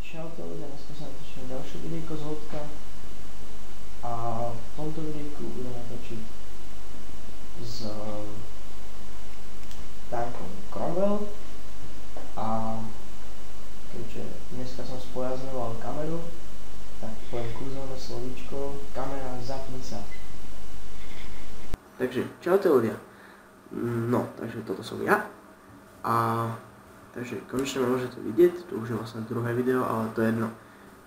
Čaute ľudia, dneska sa natočím ďalšie videjko z hĺbka a v tomto videjku budem natočiť s tankom Cromwell a keďže dneska som spojazňoval kameru, tak poviem kúzelné slovíčko, kamera zapni sa. Takže čaute ľudia, no takže toto som ja a takže konečne ma môžete vidieť, to už je vlastne druhé video, ale to je jedno.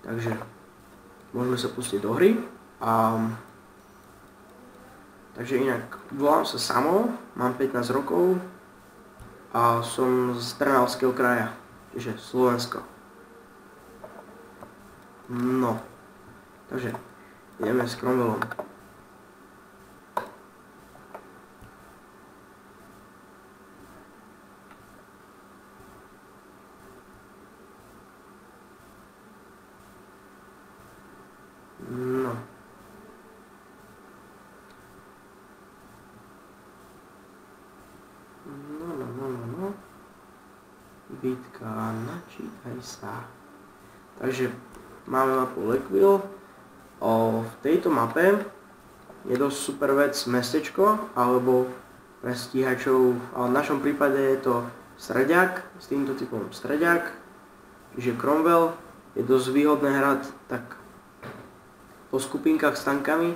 Takže môžeme sa pustiť do hry a takže inak volám sa Samo, mám 15 rokov a som z Trnavského kraja, čiže Slovensko. No, takže ideme s Cromwellom. No. No. Bitka, načítaj sa. Takže máme mapu Lakeville. V tejto mape je dosť super vec mestečko, alebo pre stíhačov, ale v našom prípade je to streďak, s týmto typom streďak, čiže Cromwell je dosť výhodné hrať tak po skupinkách s tankami,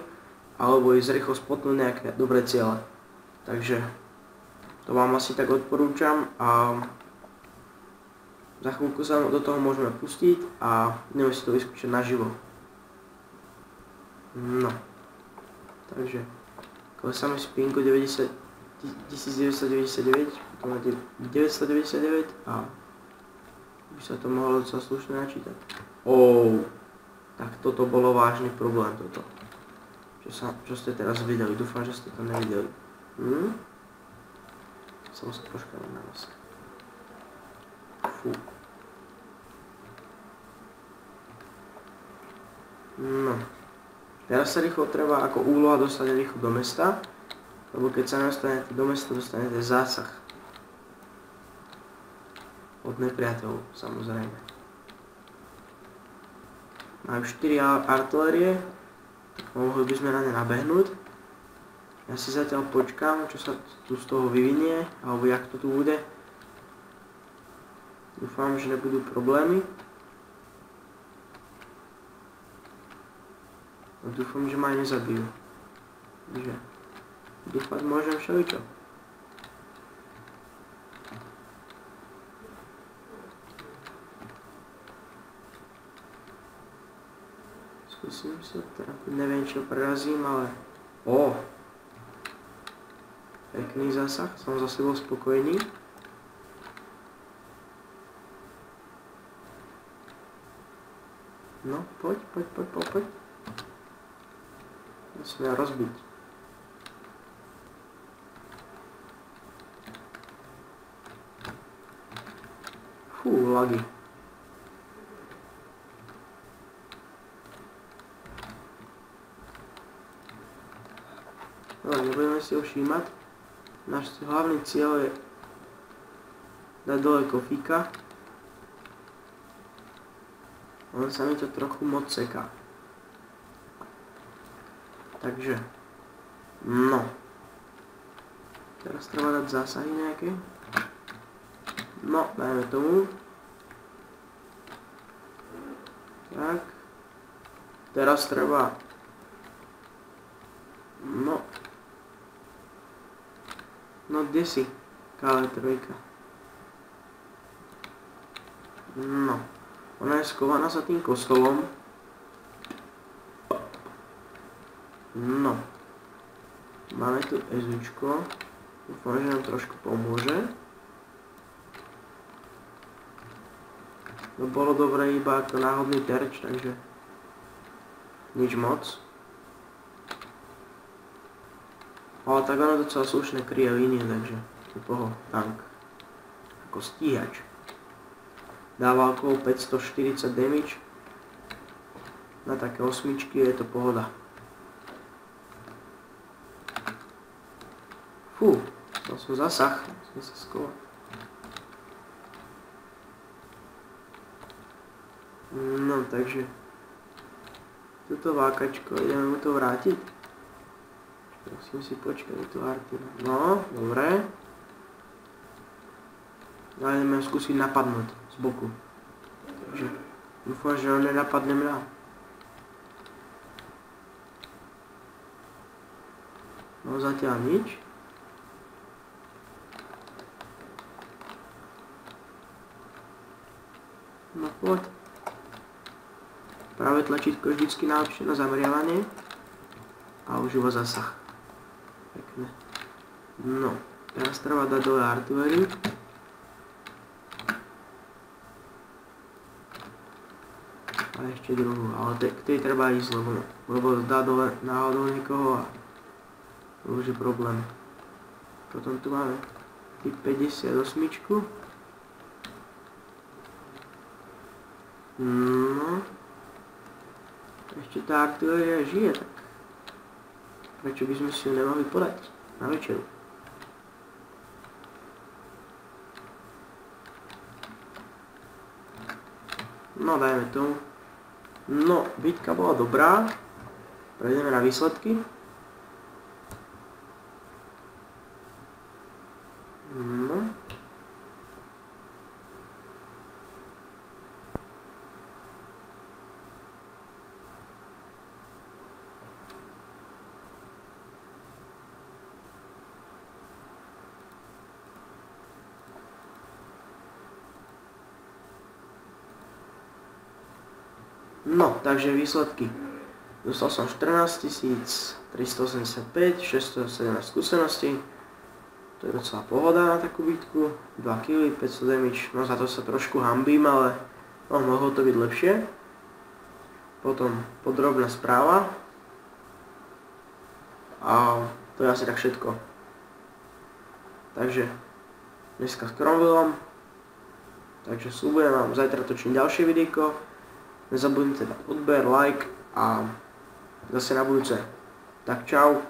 alebo ísť rýchlo spotnúť nejaké dobré ciele. Takže to vám asi tak odporúčam a za chvíľku sa do toho môžeme pustiť a ideme si to vyskúšať naživo. No, takže klesáme spinku 1999, potom 999 a by sa to mohlo docela slušne načítať. Tak toto bolo vážny problém toto. Čo ste teraz videli, dúfam, že ste to nevideli. Som sa troška na nás. Fú. No. Teraz sa rýchlo treba ako úloha dostať rýchlo do mesta, lebo keď sa dostanete do mesta, dostanete zásah. Od nepriateľov, samozrejme. Majú 4 artilérie, tak mohli by sme na ne nabehnúť. Ja si zatiaľ počkám, čo sa tu z toho vyvinie, alebo jak to tu bude. Dúfam, že nebudú problémy. A dúfam, že ma aj nezabijú. Takže dúfať môžem všeličo. Skúsim sa, neviem čo prerazím, ale pekný zásah, som zase bol spokojný. No, poď. Musíme ho rozbiť. Fú, lagy. No, nebudeme si ho všímať. Náš hlavný cieľ je dať dole kofíka. Len sa mi to trochu moc seká. Takže, no. Teraz treba dať zásahy nejaké. No, dajme tomu. Tak. Teraz treba. No kde si? KV3. No. Ona je skovaná za tým kostolom. No. Máme tu ezučko. Dúfam, že nám trošku pomôže. No bolo dobré iba ako náhodný terč, takže nič moc. Ale tak ono docela slušne kryje línie, takže je toho tank. Ako stíhač. Dáva okolo 540 damage. Na také osmičky je to pohoda. Fú, to som zasah, musím sa skovať. No, takže toto vákačko, ideme mu to vrátiť. Musím si počkať, je to Artina. No, dobre. No, ideme skúsiť napadnúť z boku. Takže dúfam, že ho nenapadne mňa. No, zatiaľ nič. No, poď. Práve tlačítko je vždycky najlepšie na zameriavanie a už iba zasah. Pekne. No, teraz treba dať dole artilériu. A ešte druhú, ale k tej treba ísť, lebo dá dole náhodou niekoho a to už je problém. Potom tu máme typ 58. No. Ešte tá artiléria žije, tak prečo by sme si ju nemohli podať na večeru? No, dajme tomu. No, bitka bola dobrá. Prejdeme na výsledky. No. No, takže výsledky. Dostal som 14 385, 617 skúseností. To je docela pohoda na takú bitku. 2 kg, 500 damage, no za to sa trošku hanbím, ale no, mohlo to byť lepšie. Potom podrobná správa. A to je asi tak všetko. Takže dneska s Cromwellom. Takže sľubujem vám, zajtra točím ďalšie videjko. Nezabudnite dať odber, like a zase na budúce. Tak čau.